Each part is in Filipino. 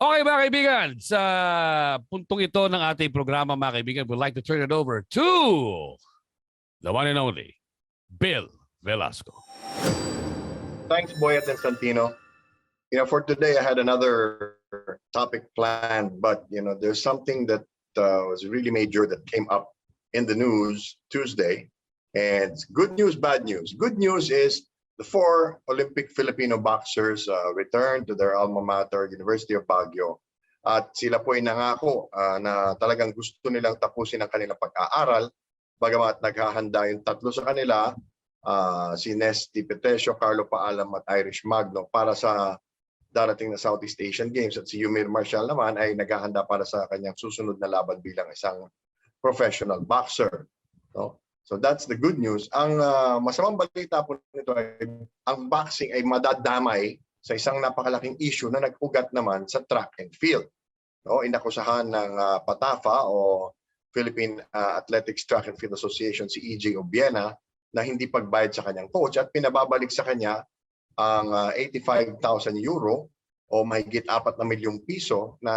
Okay mga kaibigan, sa puntong ito ng ating programa mga kaibigan, we'd like to turn it over to the one and only Bill Velasco. Thanks, Boyet and Santino. For today, I had another topic planned, but there's something that was really major that came up in the news Tuesday, and good news, bad news. Good news is the 4 Olympic Filipino boxers returned to their alma mater, University of Baguio, at sila po ay nangako na talagang gusto nilang tapusin ang kanilang pag-aaral, bagamat naghahanda yung 3 sa kanila, si Nesty Petesio, Carlo Paalam at Irish Magno para sa darating na Southeast Asian Games, at si Yumir Marshall naman ay naghahanda para sa kanyang susunod na laban bilang isang professional boxer. No? So that's the good news. Ang masamang balita po nito ay ang boxing ay madadamay sa isang napakalaking issue na nag-ugat naman sa track and field. No? Inakusahan ng PATAFA o Philippine Athletics Track and Field Association si EJ Obiena na hindi pagbayad sa kanyang coach at pinababalik sa kanya ang 85,000 euro o mahigit 4 na milyong piso na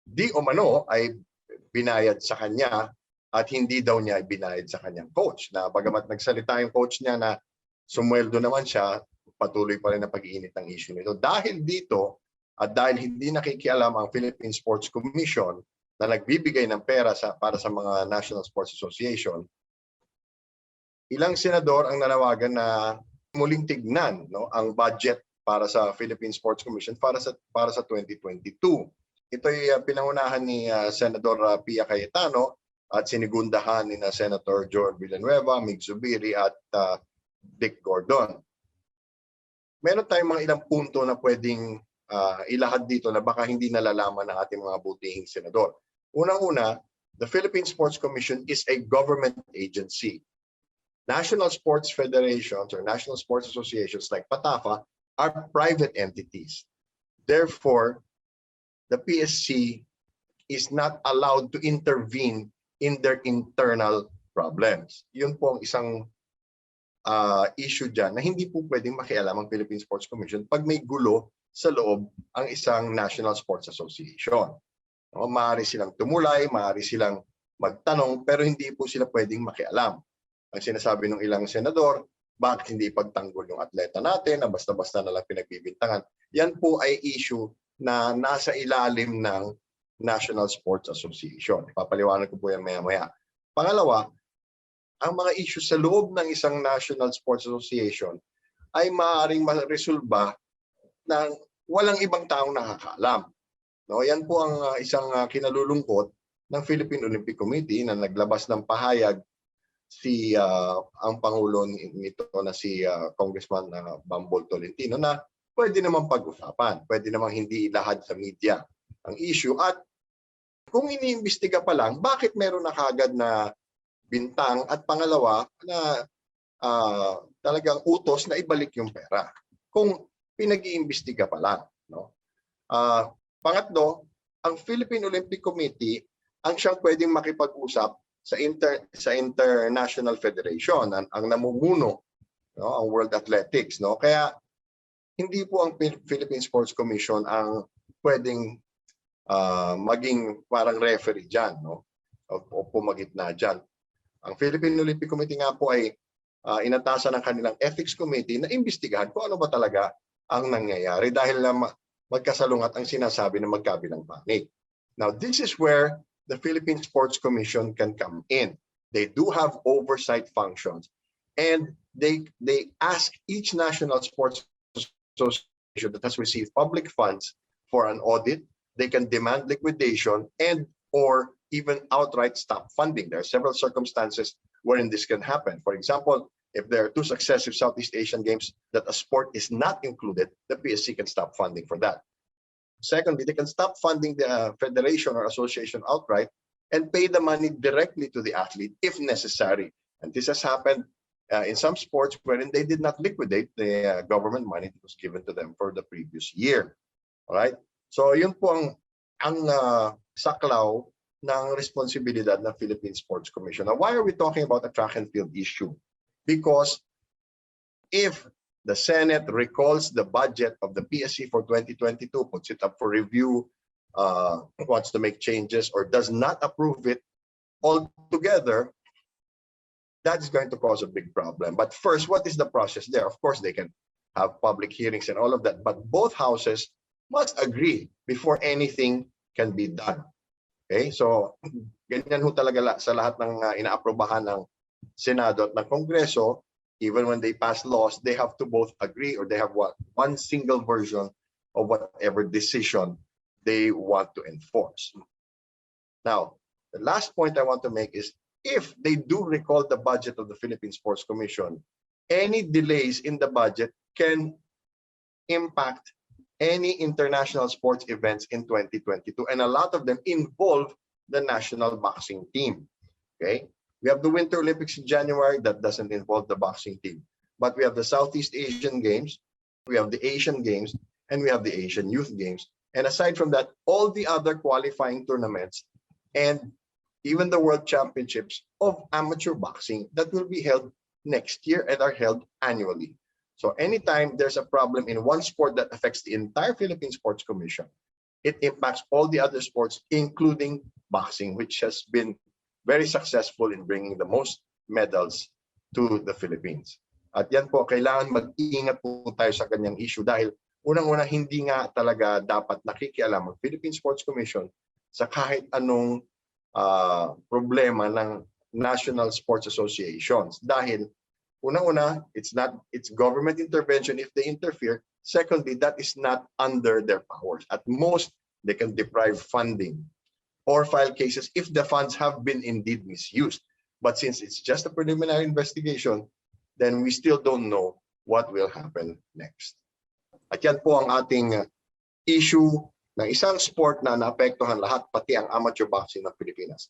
di umano ay binayad sa kanya at hindi daw niya binayad sa kanyang coach. Na bagamat nagsalita yung coach niya na sumweldo naman siya, patuloy pa rin ang pag-iinit ng issue nito. Dahil dito at dahil hindi nakikialam ang Philippine Sports Commission na nagbibigay ng pera para sa mga National Sports Association, ilang senador ang nanawagan na muling tignan ang budget para sa Philippine Sports Commission para sa 2022. Ito ay pinangunahan ni Senador Pia Cayetano at sinigundahan ni Senator Joel Villanueva, Mig Zubiri at Dick Gordon. Meron tayong mga ilang punto na pwedeng ilahad dito na baka hindi nalalaman ng ating mga butihing senador. Unang-una, the Philippine Sports Commission is a government agency. National sports federations or national sports associations like PATAFA are private entities. Therefore, the PSC is not allowed to intervene in their internal problems. Yun po ang isang issue dyan na hindi po pwedeng makialam ang Philippine Sports Commission pag may gulo sa loob ang isang National Sports Association. Maaari silang tumulay, maaari silang magtanong, pero hindi po sila pwedeng makialam. Ang sinasabi ng ilang senador, bakit hindi ipagtanggol yung atleta natin na basta-basta na lang pinagbibintangan? Yan po ay issue na nasa ilalim ng National Sports Association. Papaliwanag ko po yan maya-maya. Pangalawa, ang mga issue sa loob ng isang National Sports Association ay maaaring maresolba ng walang ibang taong nakakaalam. No, yan po ang isang kinalulungkot ng Philippine Olympic Committee na naglabas ng pahayag ang Pangulo nito na si Congressman Bambol Tolentino na pwede naman pag-usapan, pwede naman hindi ilahad sa media ang issue. At kung iniimbestiga pa lang, bakit meron na kagad na bintang at pangalawa na talagang utos na ibalik yung pera kung pinag-iimbestiga pa lang. No? Pangatlo, ang Philippine Olympic Committee ang siyang pwedeng makipag-usap sa International Federation, ang namumuno, ang World Athletics. No? Kaya hindi po ang Philippine Sports Commission ang pwedeng maging parang referee dyan, no? o pumagitna dyan. Ang Philippine Olympic Committee nga po ay inatasan ng kanilang Ethics Committee na imbestigahan kung ano ba talaga ang nangyayari dahil na magkasalungat ang sinasabi ng magkabilang panig. Now, this is where the Philippine Sports Commission can come in. They do have oversight functions, and they ask each national sports association that has received public funds for an audit. They can demand liquidation and or even outright stop funding. There are several circumstances wherein this can happen. For example, if there are 2 successive Southeast Asian Games that a sport is not included, the PSC can stop funding for that. Secondly, they can stop funding the federation or association outright and pay the money directly to the athlete if necessary. And this has happened in some sports wherein they did not liquidate the government money that was given to them for the previous year. All right? So yun po ang saklaw ng responsibilidad ng Philippine Sports Commission. Now, why are we talking about a track and field issue? Because if the Senate recalls the budget of the PSC for 2022, puts it up for review, wants to make changes, or does not approve it altogether, that is going to cause a big problem. But first, what is the process there? Of course, they can have public hearings and all of that, but both houses must agree before anything can be done. Okay, so ganyan ho talaga sa lahat ng inaaprobahan ng Senado at ng Kongreso. Even when they pass laws, they have to both agree, or they have one single version of whatever decision they want to enforce. Now, the last point I want to make is, if they do recall the budget of the Philippine Sports Commission, any delays in the budget can impact any international sports events in 2022, and a lot of them involve the national boxing team. Okay, we have the Winter Olympics in January, that doesn't involve the boxing team, but we have the Southeast Asian Games, we have the Asian Games, and we have the Asian Youth Games. And aside from that, all the other qualifying tournaments and even the World Championships of amateur boxing that will be held next year and are held annually. So anytime there's a problem in one sport that affects the entire Philippine Sports Commission, it impacts all the other sports, including boxing, which has been very successful in bringing the most medals to the Philippines. At yan po, kailangan mag-ingat po tayo sa kanyang issue, dahil unang-una, hindi nga talaga dapat nakikialam ang Philippine Sports Commission sa kahit anong problema ng national sports associations, dahil unang-una, it's government intervention if they interfere. Secondly, that is not under their powers. At most, they can deprive funding or file cases if the funds have been indeed misused. But since it's just a preliminary investigation, then we still don't know what will happen next. At yan po ang ating issue ng isang sport na naapektuhan lahat, pati ang amateur boxing ng Pilipinas.